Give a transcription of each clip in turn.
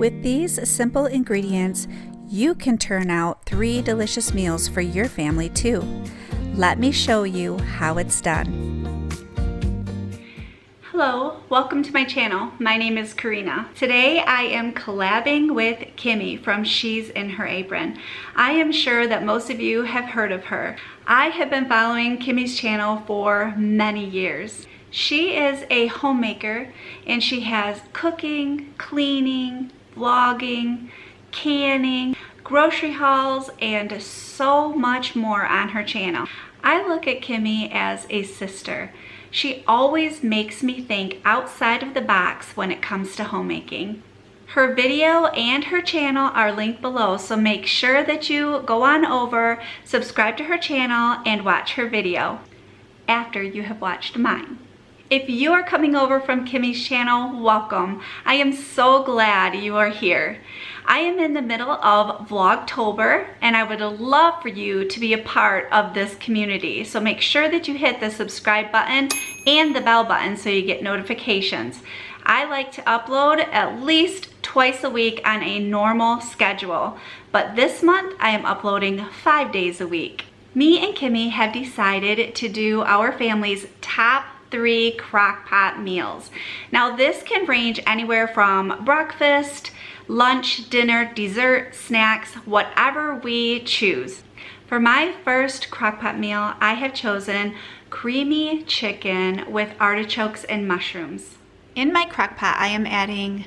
With these simple ingredients, you can turn out 3 delicious meals for your family too. Let me show you how it's done. Hello, welcome to my channel. My name is Karina. Today I am collabing with Kimmy from She's in Her Apron. I am sure that most of you have heard of her. I have been following Kimmy's channel for many years. She is a homemaker and she has cooking, cleaning, vlogging, canning, grocery hauls, and so much more on her channel. I look at Kimmy as a sister. She always makes me think outside of the box when it comes to homemaking. Her video and her channel are linked below, so make sure that you go on over, subscribe to her channel, and watch her video after you have watched mine. If you are coming over from Kimmy's channel, welcome. I am so glad you are here. I am in the middle of VlogTober and I would love for you to be a part of this community. So make sure that you hit the subscribe button and the bell button so you get notifications. I like to upload at least twice a week on a normal schedule, but this month I am uploading 5 days a week. Me and Kimmy have decided to do our family's top 3 crockpot meals. Now this can range anywhere from breakfast, lunch, dinner, dessert, snacks, whatever we choose. For my first crockpot meal, I have chosen creamy chicken with artichokes and mushrooms. In my crockpot, I am adding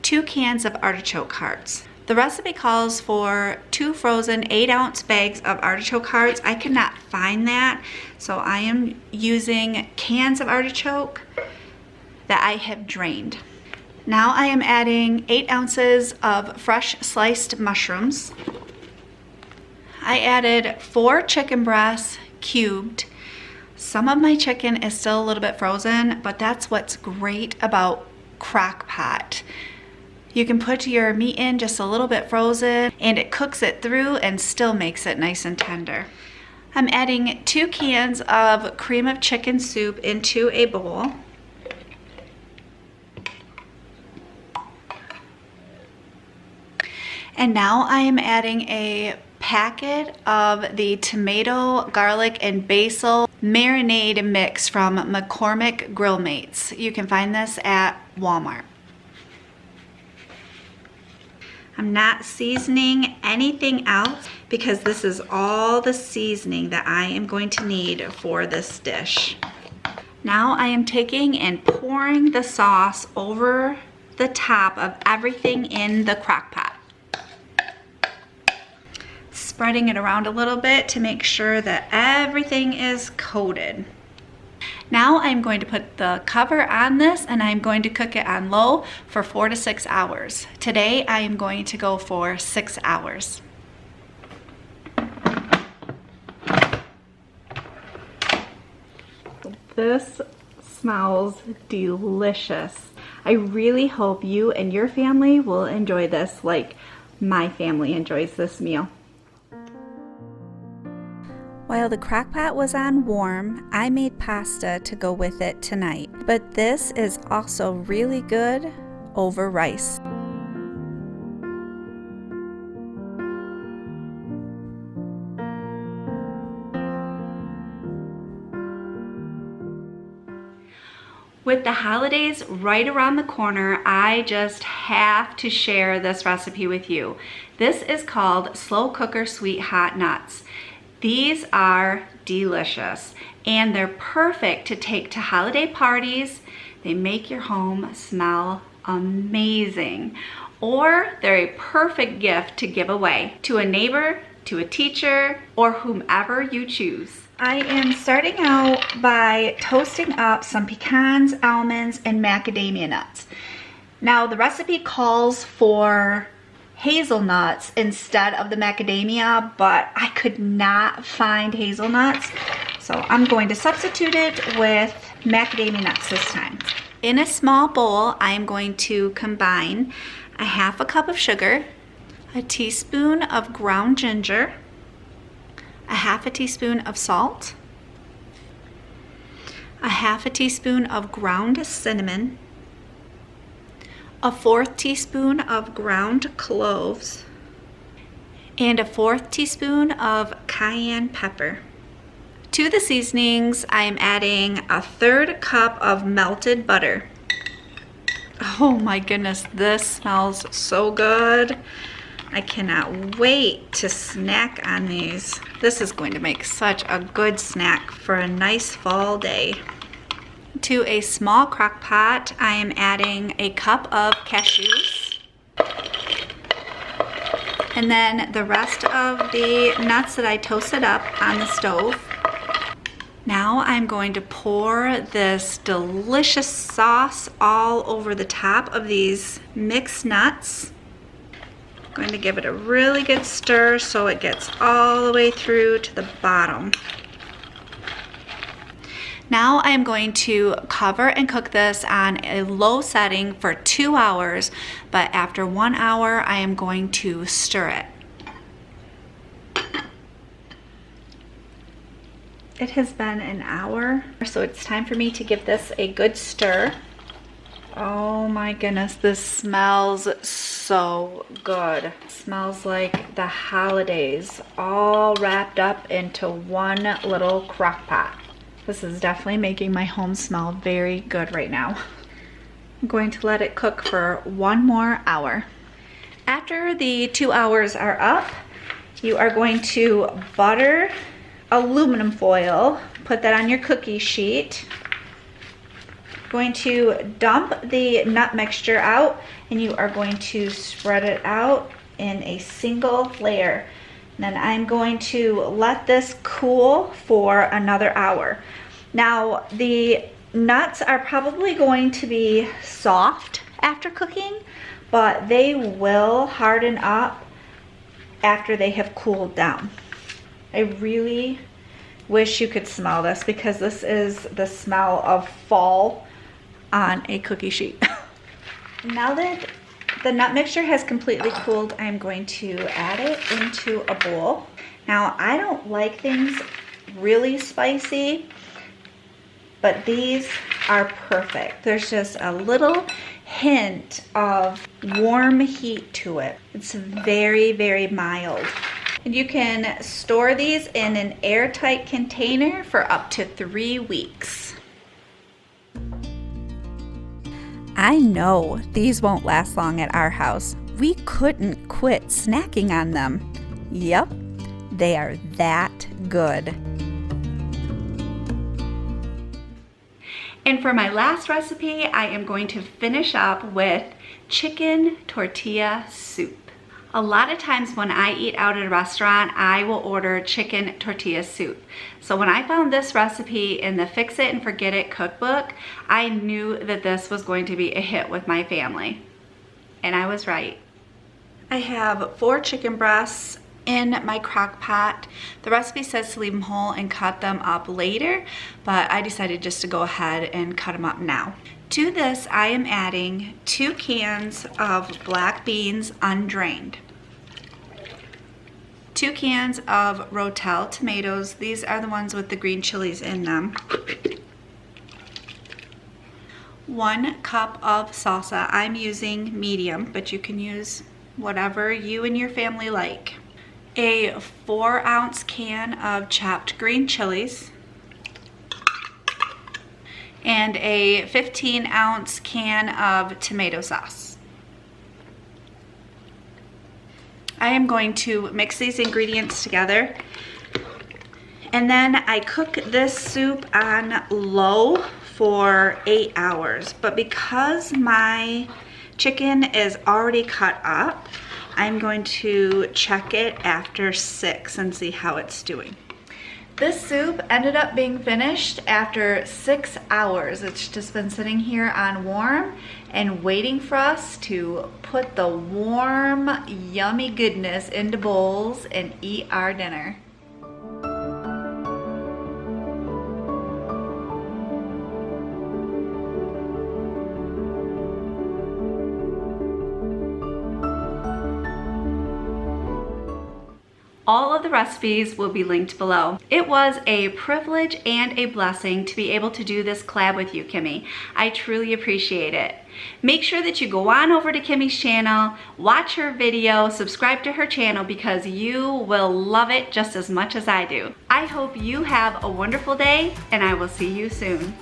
2 cans of artichoke hearts. The recipe calls for 2 frozen 8-ounce bags of artichoke hearts. I could not find that, so I am using cans of artichoke that I have drained. Now I am adding 8 ounces of fresh sliced mushrooms. I added 4 chicken breasts cubed. Some of my chicken is still a little bit frozen, but that's what's great about crockpot. You can put your meat in just a little bit frozen and it cooks it through and still makes it nice and tender. I'm adding 2 cans of cream of chicken soup into a bowl. And now I am adding a packet of the tomato, garlic, and basil marinade mix from McCormick Grill Mates. You can find this at Walmart. I'm not seasoning anything else because this is all the seasoning that I am going to need for this dish. Now I am taking and pouring the sauce over the top of everything in the crock pot. Spreading it around a little bit to make sure that everything is coated. Now I'm going to put the cover on this and I'm going to cook it on low for 4 to 6 hours. Today I am going to go for 6 hours. This smells delicious. I really hope you and your family will enjoy this like my family enjoys this meal. While the crockpot was on warm, I made pasta to go with it tonight, but this is also really good over rice. With the holidays right around the corner, I just have to share this recipe with you. This is called Slow Cooker Sweet Hot Nuts. These are delicious and they're perfect to take to holiday parties. They make your home smell amazing. Or they're a perfect gift to give away to a neighbor, to a teacher, or whomever you choose. I am starting out by toasting up some pecans, almonds, and macadamia nuts. Now the recipe calls for hazelnuts instead of the macadamia, but I could not find hazelnuts, so I'm going to substitute it with macadamia nuts this time. In a small bowl, I'm going to combine a 1/2 cup of sugar, a teaspoon of ground ginger, a 1/2 teaspoon of salt, a 1/2 teaspoon of ground cinnamon, a 1/4 teaspoon of ground cloves, and a 1/4 teaspoon of cayenne pepper. To the seasonings, I am adding a 1/3 cup of melted butter. Oh my goodness, this smells so good. I cannot wait to snack on these. This is going to make such a good snack for a nice fall day. To a small crock pot, I am adding a cup of cashews. And then the rest of the nuts that I toasted up on the stove. Now I'm going to pour this delicious sauce all over the top of these mixed nuts. I'm going to give it a really good stir so it gets all the way through to the bottom. Now I'm going to cover and cook this on a low setting for 2 hours, but after 1 hour I am going to stir it. It has been an hour, so it's time for me to give this a good stir. Oh my goodness, this smells so good. It smells like the holidays all wrapped up into one little crock pot. This is definitely making my home smell very good right now. I'm going to let it cook for 1 more hour. After the 2 hours are up, you are going to butter aluminum foil, put that on your cookie sheet. Going to dump the nut mixture out, and you are going to spread it out in a single layer. And then I'm going to let this cool for another hour. Now the nuts are probably going to be soft after cooking, but they will harden up after they have cooled down. I really wish you could smell this, because this is the smell of fall on a cookie sheet. Now that the nut mixture has completely cooled, I'm going to add it into a bowl. Now I don't like things really spicy, but these are perfect. There's just a little hint of warm heat to it. It's very, very mild. And you can store these in an airtight container for up to 3 weeks. I know these won't last long at our house. We couldn't quit snacking on them. Yep, they are that good. And for my last recipe, I am going to finish up with chicken tortilla soup. A lot of times when I eat out at a restaurant, I will order chicken tortilla soup. So when I found this recipe in the Fix It and Forget It cookbook, I knew that this was going to be a hit with my family. And I was right. I have 4 chicken breasts in my crock pot. The recipe says to leave them whole and cut them up later, but I decided just to go ahead and cut them up now. To this, I am adding 2 cans of black beans undrained, 2 cans of Rotel tomatoes. These are the ones with the green chilies in them. 1 cup of salsa. I'm using medium, but you can use whatever you and your family like. A 4-ounce can of chopped green chilies, and a 15-ounce can of tomato sauce. I am going to mix these ingredients together, and then I cook this soup on low for 8 hours. But because my chicken is already cut up, I'm going to check it after 6 and see how it's doing. This soup ended up being finished after 6 hours. It's just been sitting here on warm and waiting for us to put the warm, yummy goodness into bowls and eat our dinner. All of the recipes will be linked below. It was a privilege and a blessing to be able to do this collab with you, Kimmy. I truly appreciate it. Make sure that you go on over to Kimmy's channel, watch her video, subscribe to her channel because you will love it just as much as I do. I hope you have a wonderful day and I will see you soon.